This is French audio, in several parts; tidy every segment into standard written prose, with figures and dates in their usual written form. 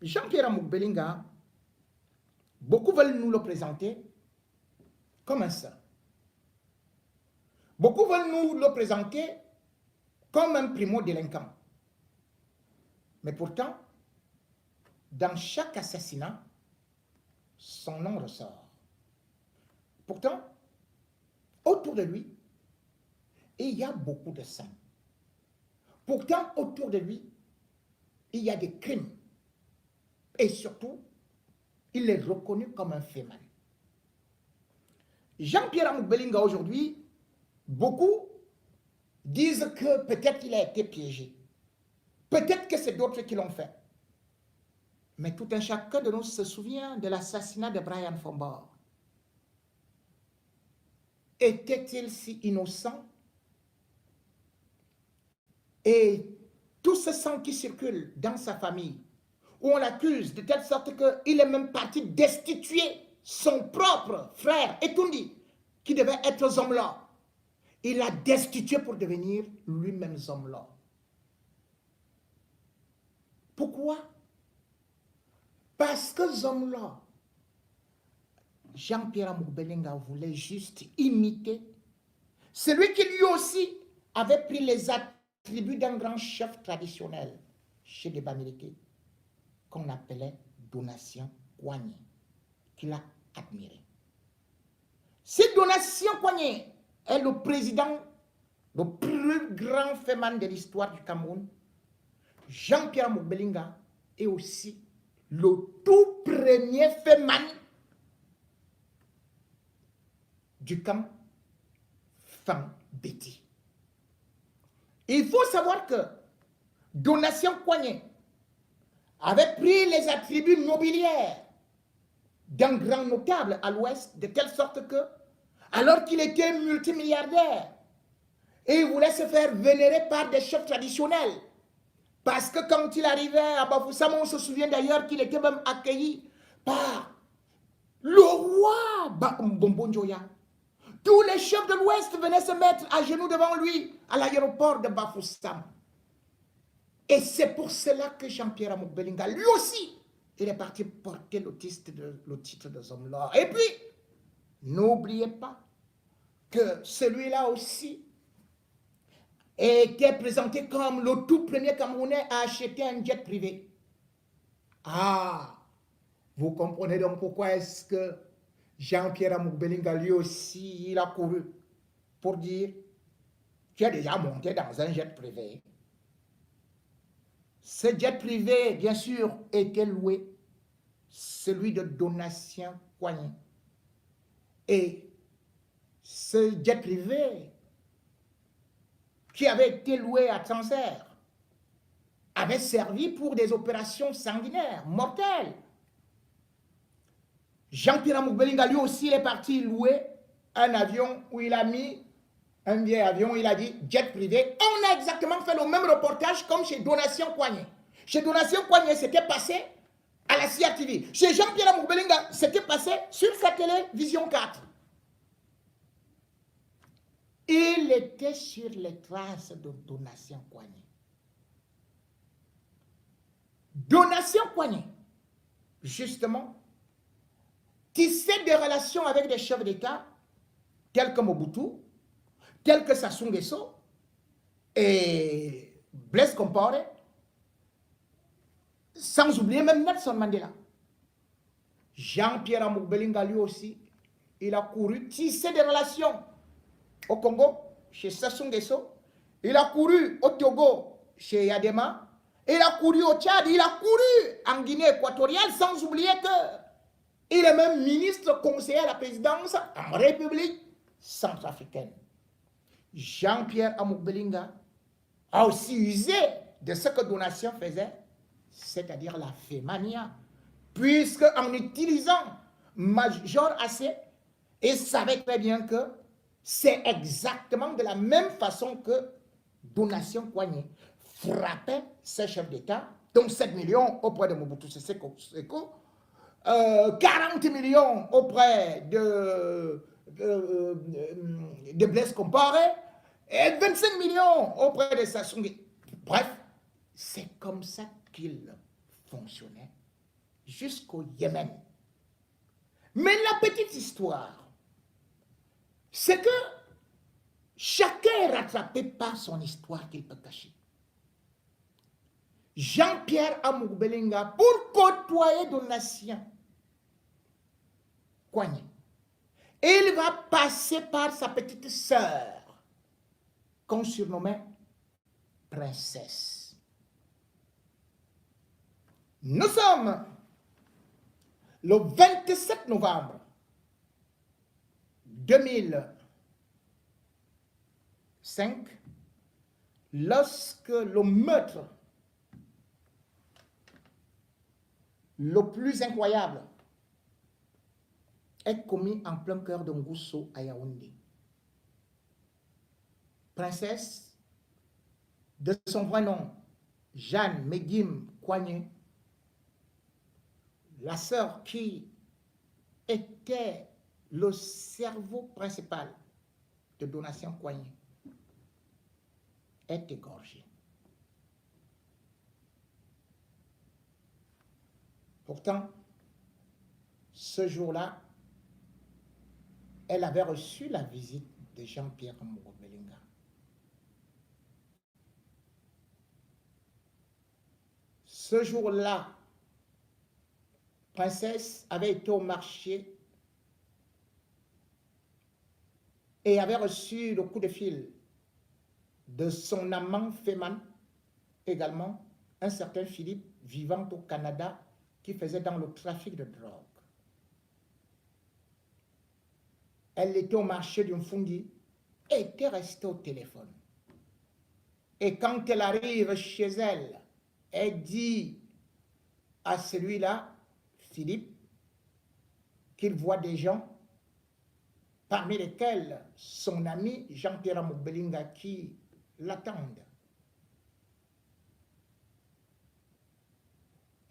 Jean-Pierre Amouk Belinga, beaucoup veulent nous le présenter comme un saint. Beaucoup veulent nous le présenter comme un primo-délinquant. Mais pourtant, dans chaque assassinat, son nom ressort. Pourtant, autour de lui, il y a beaucoup de sang. Pourtant, autour de lui, il y a des crimes. Et surtout, il est reconnu comme un féminin. Jean-Pierre Amouk Belinga aujourd'hui, beaucoup disent que peut-être il a été piégé. Peut-être que c'est d'autres qui l'ont fait. Mais tout un chacun de nous se souvient de l'assassinat de Brian Fombor. Était-il si innocent? Et tout ce sang qui circule dans sa famille, où on l'accuse de telle sorte qu'il est même parti destituer son propre frère, Etoundi, qui devait être Zomla. Il l'a destitué pour devenir lui-même Zomla. Pourquoi? Parce que Zomla, Jean-Pierre Amouk Belinga voulait juste imiter celui qui lui aussi avait pris les attributs d'un grand chef traditionnel chez les Bamileke, qu'on appelait Donatien Kouagné, qu'il a admiré. Si Donatien Kouagné est le président, le plus grand féman de l'histoire du Cameroun, Jean-Pierre Amouk Belinga est aussi le tout premier féman du camp Fang-Béti. Il faut savoir que Donatien Kouagné avait pris les attributs nobiliaires d'un grand notable à l'ouest, de telle sorte que, alors qu'il était multimilliardaire, et il voulait se faire vénérer par des chefs traditionnels, parce que quand il arrivait à Bafoussam, on se souvient d'ailleurs qu'il était même accueilli par le roi Mbonjoya. Tous les chefs de l'Ouest venaient se mettre à genoux devant lui à l'aéroport de Bafoussam. Et c'est pour cela que Jean-Pierre Amouk Belinga, lui aussi, il est parti porter le titre de Zomla. Et puis, n'oubliez pas que celui-là aussi était présenté comme le tout premier Camerounais à acheter un jet privé. Ah, vous comprenez donc pourquoi est-ce que Jean-Pierre Amouk Belinga, lui aussi, il a couru pour dire, tu as déjà monté dans un jet privé. Ce jet privé, bien sûr, était loué, celui de Donatien Kouagné. Et ce jet privé, qui avait été loué à Transair, avait servi pour des opérations sanguinaires, mortelles. Jean-Pierre Amouk Belinga, lui aussi, il est parti louer un avion où il a mis un vieil avion, il a dit jet privé. On a exactement fait le même reportage comme chez Donatien Kouagné. Chez Donatien Kouagné, c'était passé à la CIA TV. Chez Jean-Pierre Amouk Belinga, c'était passé sur sa télévision 4. Il était sur les traces de Donatien Kouagné. Donatien Kouagné, justement, tissait des relations avec des chefs d'État tels que Mobutu, tels que Sassou Nguesso et Blaise Compaoré, sans oublier même Nelson Mandela. Jean-Pierre Amouk Belinga, lui aussi, il a couru tisser des relations au Congo, chez Sassou Nguesso, il a couru au Togo, chez Yadema, il a couru au Tchad, il a couru en Guinée équatoriale, sans oublier qu'il est même ministre conseiller à la présidence en République centrafricaine. Jean-Pierre Amouk Belinga a aussi usé de ce que Donatien faisait, c'est-à-dire la fémania, puisque en utilisant Major AC, il savait très bien que c'est exactement de la même façon que Donatien Kouagné frappait ses chefs d'État, donc 7 millions auprès de Mobutu Sese Seko, 40 millions auprès de Blaise Compaoré et 25 millions auprès de Sassou Nguesso. Bref, c'est comme ça qu'il fonctionnait jusqu'au Yémen. Mais la petite histoire, c'est que chacun est rattrapé par son histoire qu'il peut cacher. Jean-Pierre Amour Belinga, pour côtoyer Donatien Kouagné, il va passer par sa petite sœur, qu'on surnommait Princesse. Nous sommes le 27 novembre 2005, lorsque le meurtre le plus incroyable est commis en plein cœur de Ngousso à Yaoundé. Princesse, de son vrai nom, Jeanne Megim Kouagné, la sœur qui était le cerveau principal de Donatien Kouagné, est égorgée. Pourtant, ce jour-là, elle avait reçu la visite de Jean-Pierre Amour Belinga. Ce jour-là, Princesse avait été au marché et avait reçu le coup de fil de son amant Féman, également un certain Philippe vivant au Canada qui faisait dans le trafic de drogue. Elle était au marché d'un Fundi et était restée au téléphone. Et quand elle arrive chez elle, elle dit à celui-là, Philippe, qu'il voit des gens, parmi lesquels son ami Jean-Pierre Amour Belinga qui l'attendent.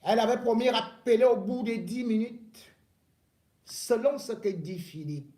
Elle avait promis rappeler au bout de 10 minutes, selon ce que dit Philippe.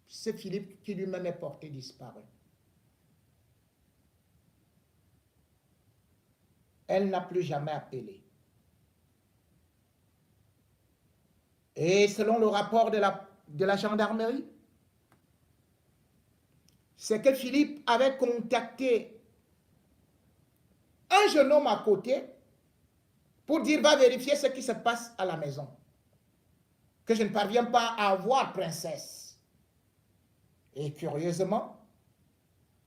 C'est Philippe qui lui-même est porté disparu. Elle n'a plus jamais appelé. Et selon le rapport de la gendarmerie, c'est que Philippe avait contacté un jeune homme à côté pour dire, va vérifier ce qui se passe à la maison. Que je ne parviens pas à voir Princesse. Et curieusement,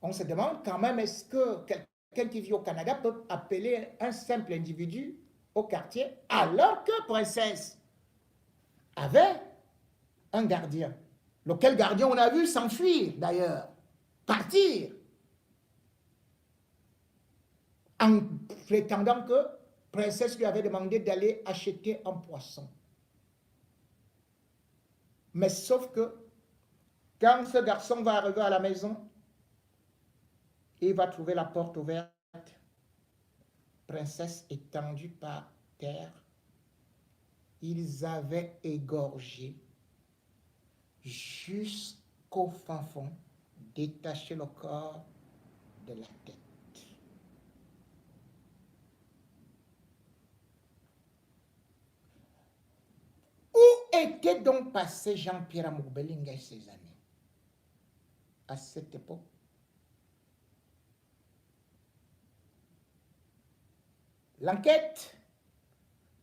on se demande quand même, est-ce que quelqu'un qui vit au Canada peut appeler un simple individu au quartier alors que Princesse avait un gardien, lequel gardien on a vu s'enfuir d'ailleurs, partir, en prétendant que Princesse lui avait demandé d'aller acheter un poisson. Mais sauf que quand ce garçon va arriver à la maison, il va trouver la porte ouverte, Princesse étendue par terre. Ils avaient égorgé jusqu'au fin fond, détaché le corps de la tête. Où était donc passé Jean-Pierre Amour Belinga et ses amis à cette époque? L'enquête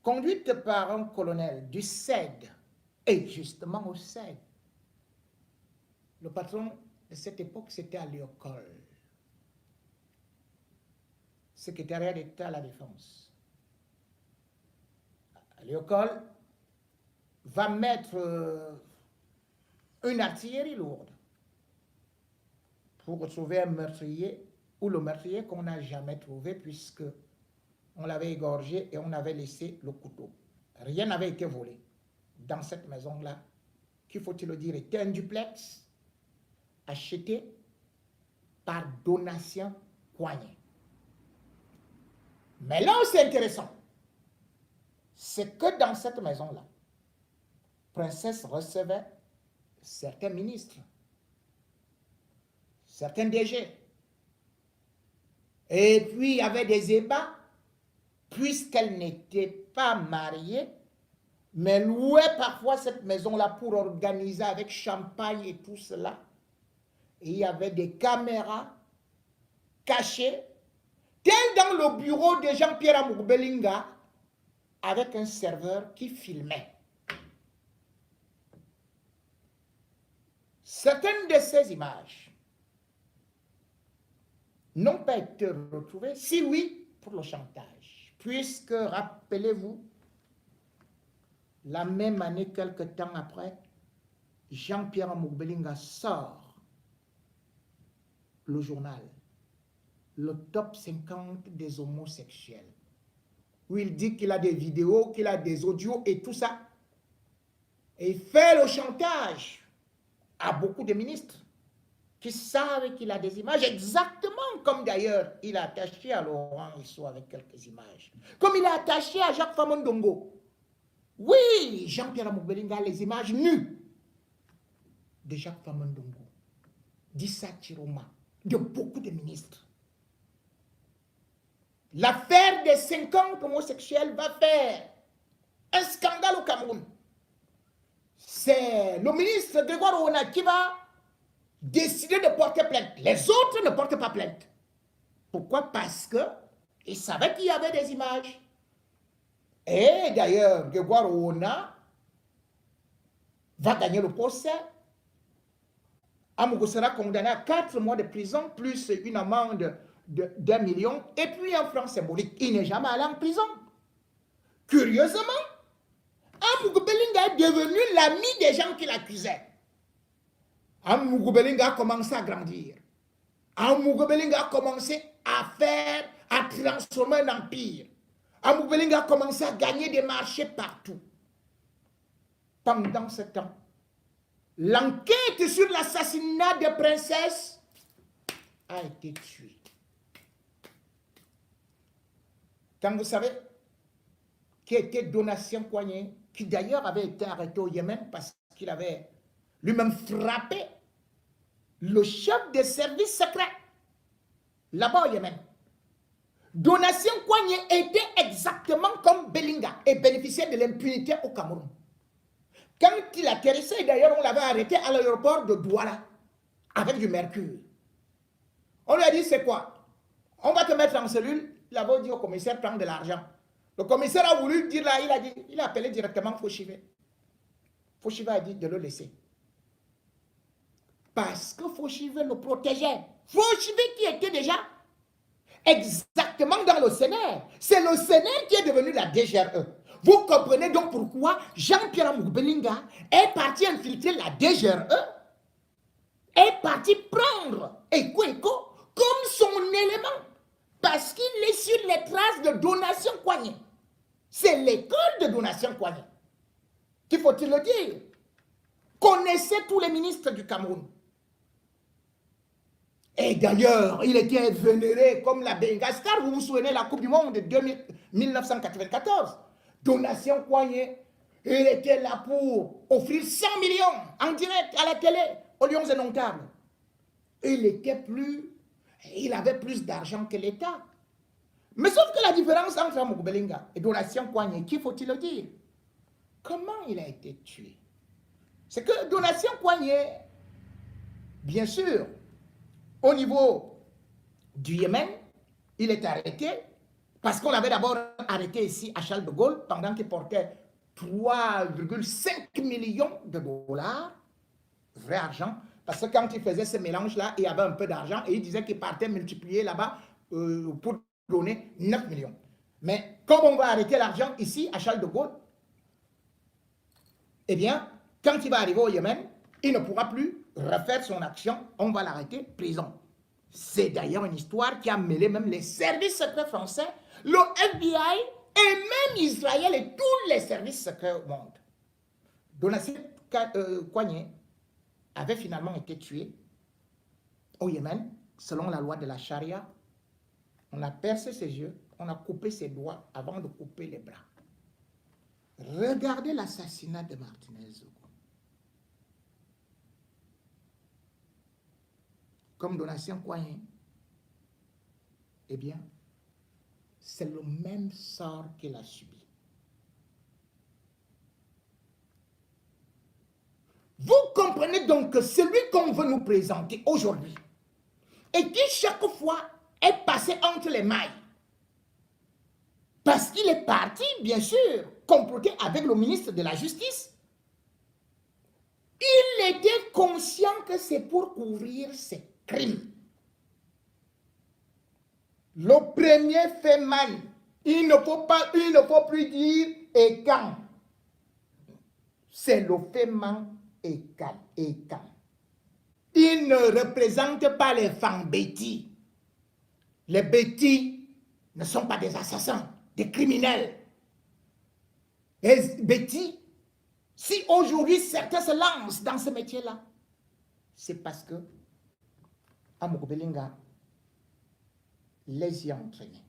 conduite par un colonel du CED, et justement au CED, le patron de cette époque, c'était Aliocol, secrétariat d'État à la Défense. Aliocol va mettre une artillerie lourde pour retrouver un meurtrier, ou le meurtrier qu'on n'a jamais trouvé puisque on l'avait égorgé et on avait laissé le couteau. Rien n'avait été volé dans cette maison-là, qui, faut-il le dire, était un duplex acheté par Donatien Kouagné. Mais là où c'est intéressant, c'est que dans cette maison-là, Princesse recevait certains ministres, certains DG, et puis il y avait des ébats, puisqu'elle n'était pas mariée mais louait parfois cette maison-là pour organiser avec champagne et tout cela. Et il y avait des caméras cachées, telles dans le bureau de Jean-Pierre Amourbelinga, avec un serveur qui filmait. Certaines de ces images n'ont pas été retrouvées, si oui, pour le chantage. Puisque, rappelez-vous, la même année, quelque temps après, Jean-Pierre Amourbelinga sort le journal, le top 50 des homosexuels, où il dit qu'il a des vidéos, qu'il a des audios et tout ça. Et il fait le chantage à beaucoup de ministres qui savent qu'il a des images, exactement comme d'ailleurs il a attaché à Laurent Issou avec quelques images. Comme il a attaché à Jacques Famondongo. Oui, Jean-Pierre Amourbelinga a les images nues de Jacques Famondongo, d'Issa Chiroma, de beaucoup de ministres. L'affaire des 50 homosexuels va faire un scandale au Cameroun. C'est le ministre Grégoire Ouona qui va décider de porter plainte. Les autres ne portent pas plainte. Pourquoi? Parce qu'ils savaient qu'il y avait des images. Et d'ailleurs, Grégoire Ouona va gagner le procès. Amougou sera condamné à 4 mois de prison, plus une amende d'1 million, et puis un franc symbolique. Il n'est jamais allé en prison. Curieusement, Amougou Belinga est devenu l'ami des gens qui l'accusaient. Amougou Belinga a commencé à grandir. Amougou Belinga a commencé à transformer un empire. Amougou Belinga a commencé à gagner des marchés partout. Pendant ce temps, l'enquête sur l'assassinat de princesse a été tuée. Quand vous savez qui était Donatien Coignet, qui d'ailleurs avait été arrêté au Yémen parce qu'il avait lui-même frappé le chef des services secrets là-bas au Yémen. Donatien Coignet était exactement comme Belinga et bénéficiait de l'impunité au Cameroun. Quand il atterrissait, d'ailleurs on l'avait arrêté à l'aéroport de Douala avec du mercure. On lui a dit c'est quoi? On va te mettre en cellule. Il avait dit au commissaire prends de l'argent. Le commissaire a voulu dire là, il a appelé directement Fauchivé. Fauchivé a dit de le laisser. Parce que Fauchivé le protégeait. Fauchivé qui était déjà exactement dans le Sénat. C'est le Sénat qui est devenu la DGRE. Vous comprenez donc pourquoi Jean-Pierre Amourbelinga est parti infiltrer la DGRE, est parti prendre Eko comme son élément. Parce qu'il est sur les traces de Donatien Coignet. C'est l'école de Donatien Coignet. Qu'il faut-il le dire? Connaissait tous les ministres du Cameroun. Et d'ailleurs, il était vénéré comme la Bengascar. Vous vous souvenez de la Coupe du Monde de 1994. Donatien Coignet, il était là pour offrir 100 millions en direct à la télé aux Lions Indomptables. Il avait plus d'argent que l'État. Mais sauf que la différence entre Amougou Belinga et Donatien Coignet, qui faut-il le dire? Comment il a été tué? C'est que Donatien Coignet, bien sûr, au niveau du Yémen, il est arrêté parce qu'on l'avait d'abord arrêté ici à Charles de Gaulle pendant qu'il portait 3,5 millions de dollars, vrai argent, parce que quand il faisait ce mélange-là, il y avait un peu d'argent et il disait qu'il partait multiplier là-bas pour donner 9 millions. Mais comme on va arrêter l'argent ici à Charles de Gaulle, eh bien, quand il va arriver au Yémen, il ne pourra plus refaire son action, on va l'arrêter, prison. C'est d'ailleurs une histoire qui a mêlé même les services secrets français, le FBI et même Israël et tous les services secrets au monde. Donatien Coignet avait finalement été tué au Yémen, selon la loi de la charia. On a percé ses yeux, on a coupé ses doigts avant de couper les bras. Regardez l'assassinat de Martinez Zogo. Comme Donatien Coignet, eh bien, c'est le même sort qu'il a subi. comprenez donc que celui qu'on veut nous présenter aujourd'hui et qui chaque fois est passé entre les mailles, parce qu'il est parti, bien sûr, comploter avec le ministre de la Justice, il était conscient que c'est pour couvrir ses crimes. Le premier fait mal, il ne faut plus dire et quand. C'est le fait et quand. Il ne représente pas les femmes bêtis. Les bêtis ne sont pas des assassins, des criminels. Les bêtis, si aujourd'hui certains se lancent dans ce métier-là, c'est parce que Amogo Belinga les y a entraînés.